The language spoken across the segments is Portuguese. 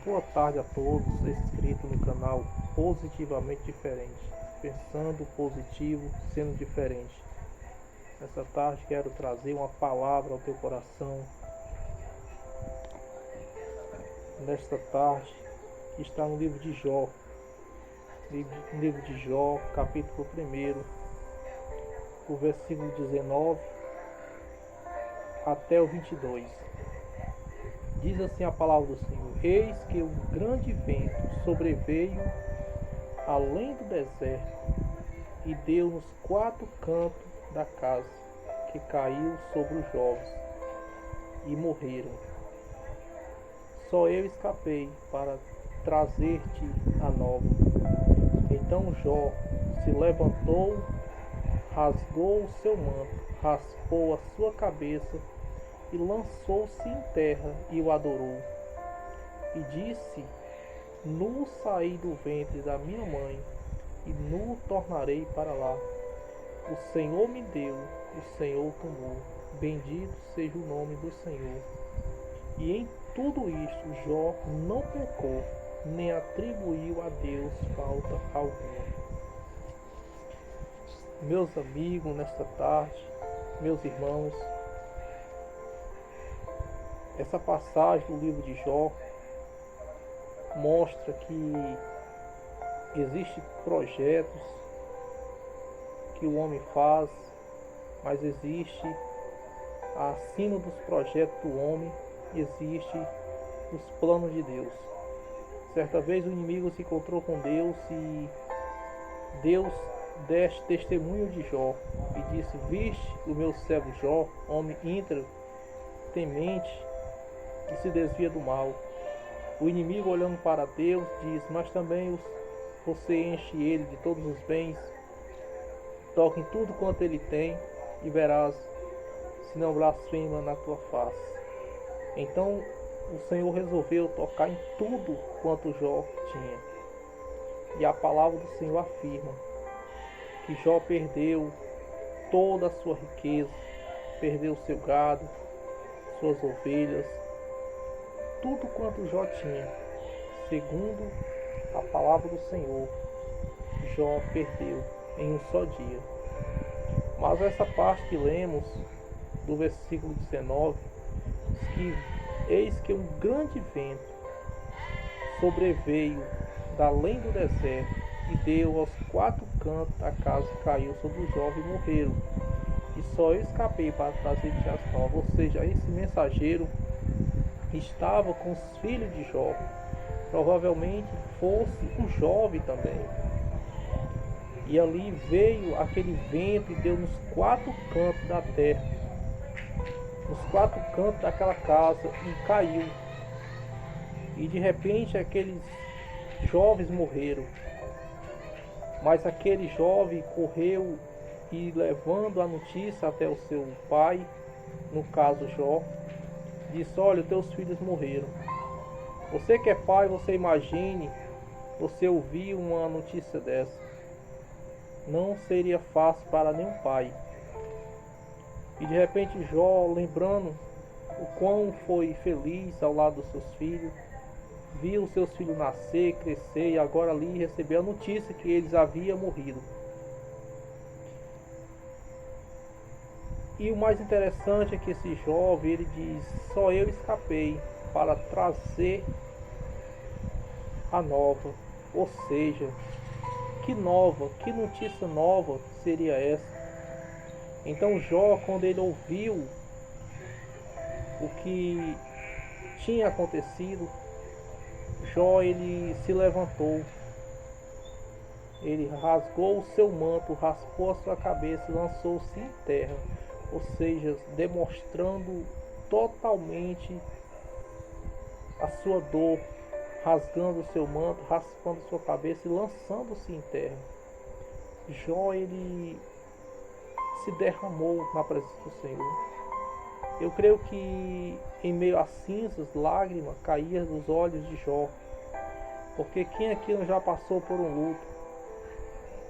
Boa tarde a todos, inscritos no canal Positivamente Diferente, pensando positivo, sendo diferente. Nessa tarde quero trazer uma palavra ao teu coração. Nesta tarde, que está no livro de Jó, capítulo 1, o versículo 19 até o 22. Diz assim a palavra do Senhor: Eis que um grande vento sobreveio além do deserto e deu nos quatro cantos da casa, que caiu sobre os jovens e morreram. Só eu escapei para trazer-te a nova. Então Jó se levantou, rasgou o seu manto, raspou a sua cabeça e lançou-se em terra e o adorou. E disse: Nu saí do ventre da minha mãe, e nu tornarei para lá. O Senhor me deu, o Senhor tomou. Bendito seja o nome do Senhor. E em tudo isto Jó não pecou, nem atribuiu a Deus falta alguma. Meus amigos, nesta tarde, meus irmãos, essa passagem do livro de Jó mostra que existem projetos que o homem faz, mas existe acima dos projetos do homem, existe os planos de Deus. Certa vez o inimigo se encontrou com Deus e Deus deste testemunho de Jó e disse: Viste o meu servo Jó, homem íntegro, temente, que se desvia do mal. O inimigo, olhando para Deus, diz: Mas também você enche ele de todos os bens, toca em tudo quanto ele tem, e verás se não blasfema na tua face. Então o Senhor resolveu tocar em tudo quanto Jó tinha. E a palavra do Senhor afirma que Jó perdeu toda a sua riqueza, perdeu seu gado, suas ovelhas, tudo quanto Jó tinha. Segundo a palavra do Senhor, Jó perdeu em um só dia. Mas essa parte que lemos do versículo 19 diz que: Eis que um grande vento sobreveio da além do deserto e deu aos quatro cantos da casa, caiu sobre os jovens e morreram. E só eu escapei para trazer-te as novas. Ou seja, esse mensageiro estava com os filhos de Jó. Provavelmente fosse o jovem também. E ali veio aquele vento e deu nos quatro cantos da terra, nos quatro cantos daquela casa, e caiu. E de repente aqueles jovens morreram. Mas aquele jovem correu e, levando a notícia até o seu pai, no caso Jó, disse: Olha, teus filhos morreram. Você que é pai, você imagine, você ouvir uma notícia dessa. Não seria fácil para nenhum pai. E de repente Jó, lembrando o quão foi feliz ao lado dos seus filhos, viu seus filhos nascer, crescer, e agora ali recebeu a notícia que eles haviam morrido. E o mais interessante é que esse jovem, ele diz: Só eu escapei para trazer a nova. Ou seja, que nova, que notícia nova seria essa? Então Jó, quando ele ouviu o que tinha acontecido, Jó, ele se levantou, ele rasgou o seu manto, raspou a sua cabeça e lançou-se em terra. Ou seja, demonstrando totalmente a sua dor, rasgando o seu manto, raspando a sua cabeça e lançando-se em terra. Jó, ele se derramou na presença do Senhor. Eu creio que em meio a cinzas, lágrimas caíam dos olhos de Jó, porque quem aqui não já passou por um luto?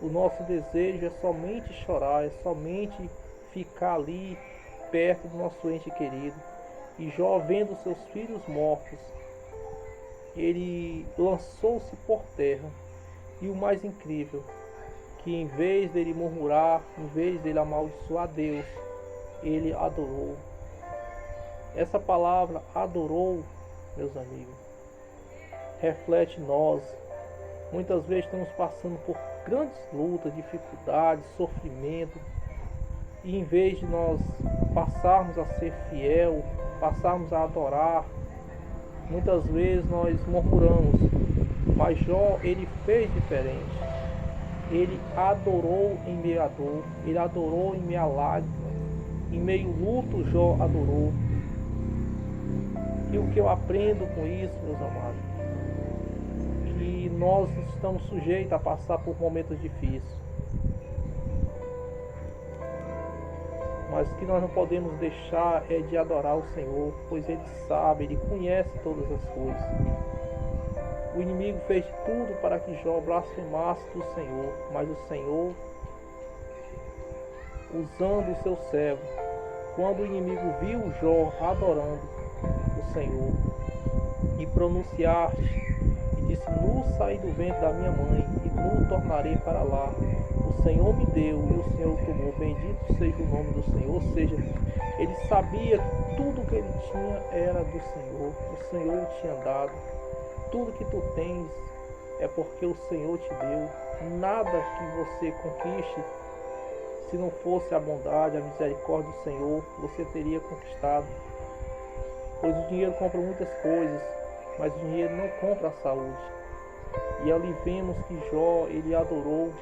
O nosso desejo é somente chorar, é somente ficar ali perto do nosso ente querido. E Jó, vendo seus filhos mortos, ele lançou-se por terra. E o mais incrível, que em vez dele murmurar, em vez dele amaldiçoar Deus, ele adorou. Essa palavra adorou, meus amigos, reflete nós. Muitas vezes estamos passando por grandes lutas, dificuldades, sofrimento, e em vez de nós passarmos a ser fiel, passarmos a adorar, muitas vezes nós murmuramos. Mas Jó, ele fez diferente. Ele adorou em meio à dor, ele adorou em meio à lágrima, em meio ao luto Jó adorou. E o que eu aprendo com isso, meus amados, que nós estamos sujeitos a passar por momentos difíceis, mas que nós não podemos deixar é de adorar o Senhor, pois Ele sabe, Ele conhece todas as coisas. O inimigo fez tudo para que Jó blasfemasse do Senhor, mas o Senhor, usando o seu servo, quando o inimigo viu Jó adorando o Senhor e pronunciar e disse: nu saí do ventre da minha mãe e nu tornarei para lá. O Senhor me deu e o Senhor tomou. Bendito seja o nome do Senhor. Ou seja, ele sabia que tudo que ele tinha era do Senhor. O Senhor lhe tinha dado. Tudo que tu tens é porque o Senhor te deu. Nada que você conquiste, se não fosse a bondade, a misericórdia do Senhor, você teria conquistado. Pois o dinheiro compra muitas coisas, mas o dinheiro não compra a saúde. E ali vemos que Jó, ele adorou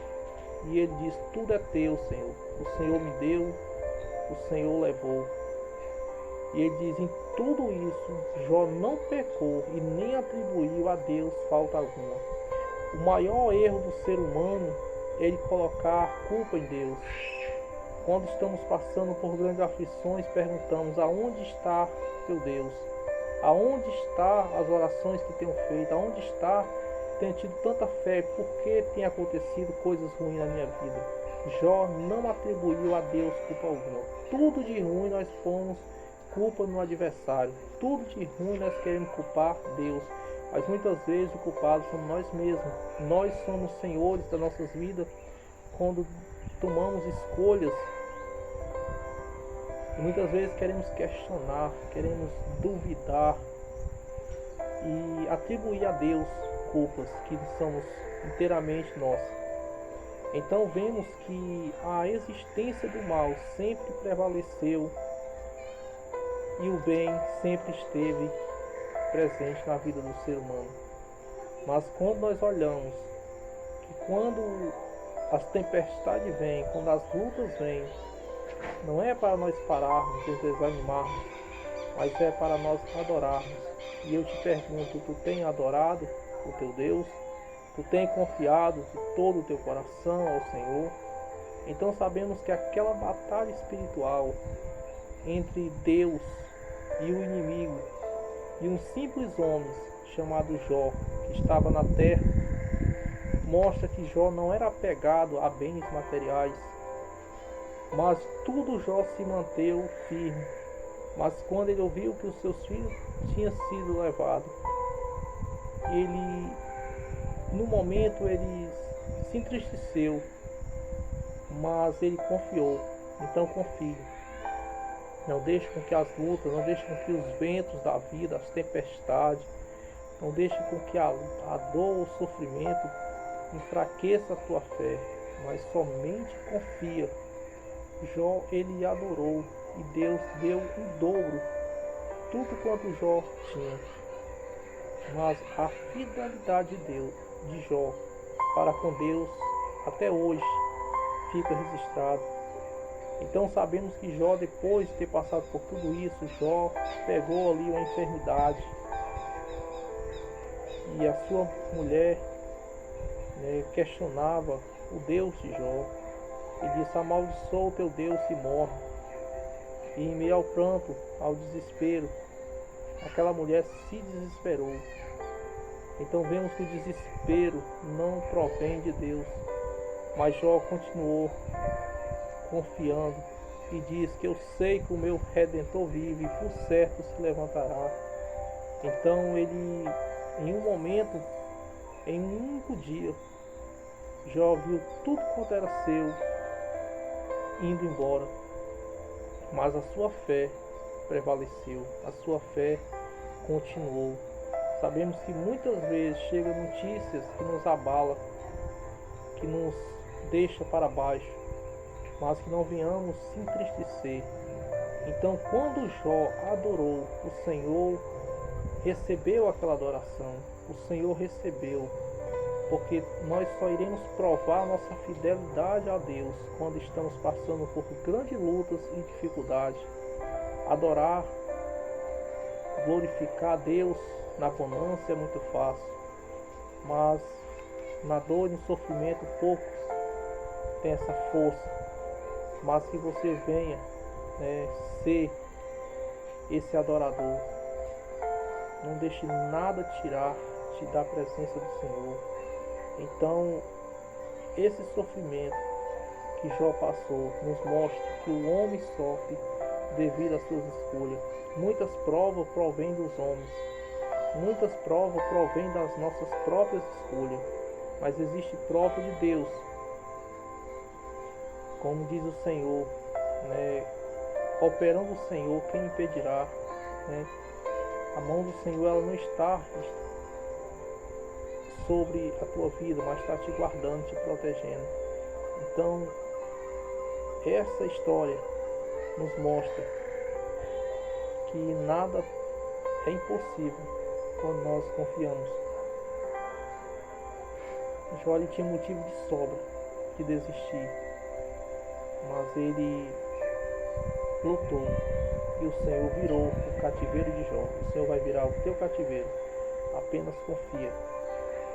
e ele diz: tudo é teu, Senhor. O Senhor me deu, o Senhor levou. E ele diz: em tudo isso, Jó não pecou e nem atribuiu a Deus falta alguma. O maior erro do ser humano é ele colocar culpa em Deus. Quando estamos passando por grandes aflições, perguntamos: aonde está teu Deus? Aonde está as orações que tenho feito? Aonde está? Tenho tido tanta fé, por que tem acontecido coisas ruins na minha vida? Jó não atribuiu a Deus culpa alguma. Tudo de ruim nós fomos culpa no adversário. Tudo de ruim nós queremos culpar Deus. Mas muitas vezes o culpado somos nós mesmos. Nós somos senhores das nossas vidas quando tomamos escolhas. E muitas vezes queremos questionar, queremos duvidar e atribuir a Deus culpas que somos inteiramente nossas. Então vemos que a existência do mal sempre prevaleceu e o bem sempre esteve presente na vida do ser humano. Mas quando nós olhamos que quando as tempestades vêm, quando as lutas vêm, não é para nós pararmos e desanimarmos, mas é para nós adorarmos. E eu te pergunto: tu tem adorado o teu Deus? Tu tem confiado de todo o teu coração ao Senhor? Então sabemos que aquela batalha espiritual entre Deus e o inimigo e um simples homem chamado Jó, que estava na terra, mostra que Jó não era apegado a bens materiais, mas tudo Jó se manteve firme. Mas quando ele ouviu que os seus filhos tinham sido levados, ele, no momento, ele se entristeceu, mas ele confiou. Então confie. Não deixe com que as lutas, não deixe com que os ventos da vida, as tempestades, não deixe com que a dor, o sofrimento enfraqueça a tua fé, mas somente confia. Jó, ele adorou e Deus deu em dobro tudo quanto Jó tinha. Mas a fidelidade de Jó para com Deus até hoje fica registrado. Então sabemos que Jó, depois de ter passado por tudo isso, Jó pegou ali uma enfermidade e a sua mulher questionava o Deus de Jó e disse: amaldiçoa o teu Deus e morre. E em meio ao pranto, ao desespero, aquela mulher se desesperou. Então vemos que o desespero não provém de Deus, mas Jó continuou confiando e diz que eu sei que o meu Redentor vive e por certo se levantará. Então ele Em um momento, em um único dia, Jó viu tudo quanto era seu indo embora, mas a sua fé prevaleceu, a sua fé continuou. Sabemos que muitas vezes chegam notícias que nos abala, que nos deixa para baixo, mas que não venhamos se entristecer. Então, quando Jó adorou, o Senhor recebeu aquela adoração, o Senhor recebeu, porque nós só iremos provar nossa fidelidade a Deus quando estamos passando por grandes lutas e dificuldades. Adorar, glorificar a Deus na bonança é muito fácil, mas na dor e no sofrimento poucos têm essa força. Mas que você venha ser esse adorador. Não deixe nada te da presença do Senhor. Então, esse sofrimento que Jó passou nos mostra que o homem sofre devido às suas escolhas. Muitas provas provêm dos homens, muitas provas provêm das nossas próprias escolhas, mas existe prova de Deus. Como diz o Senhor, operando o Senhor, quem impedirá? A mão do Senhor ela não está sobre a tua vida, mas está te guardando, te protegendo. Então, essa história nos mostra que nada é impossível quando nós confiamos. Jó tinha motivo de sobra de desistir, mas ele lutou e o Senhor virou o cativeiro de Jó. O Senhor vai virar o teu cativeiro. Apenas confia.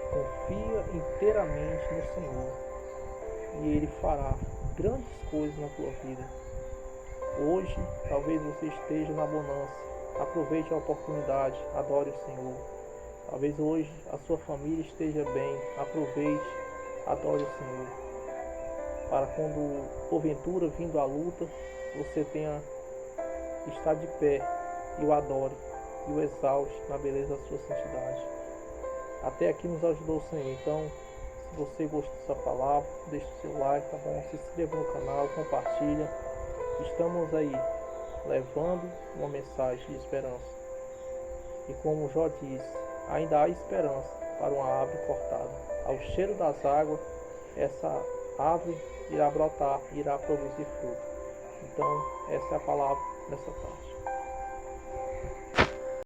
Confia inteiramente no Senhor e Ele fará grandes coisas na tua vida. Hoje, talvez você esteja na bonança. Aproveite a oportunidade, adore o Senhor. Talvez hoje a sua família esteja bem. Aproveite, adore o Senhor. Para quando porventura vindo a luta, você tenha estar de pé e o adore e o exalte na beleza da sua santidade. Até aqui nos ajudou o Senhor. Então, se você gostou dessa palavra, deixe o seu like, tá bom? Se inscreva no canal, compartilha. Estamos aí levando uma mensagem de esperança. E como Jó diz, ainda há esperança para uma árvore cortada. Ao cheiro das águas, essa árvore irá brotar, irá produzir fruto. Então, essa é a palavra nessa tarde.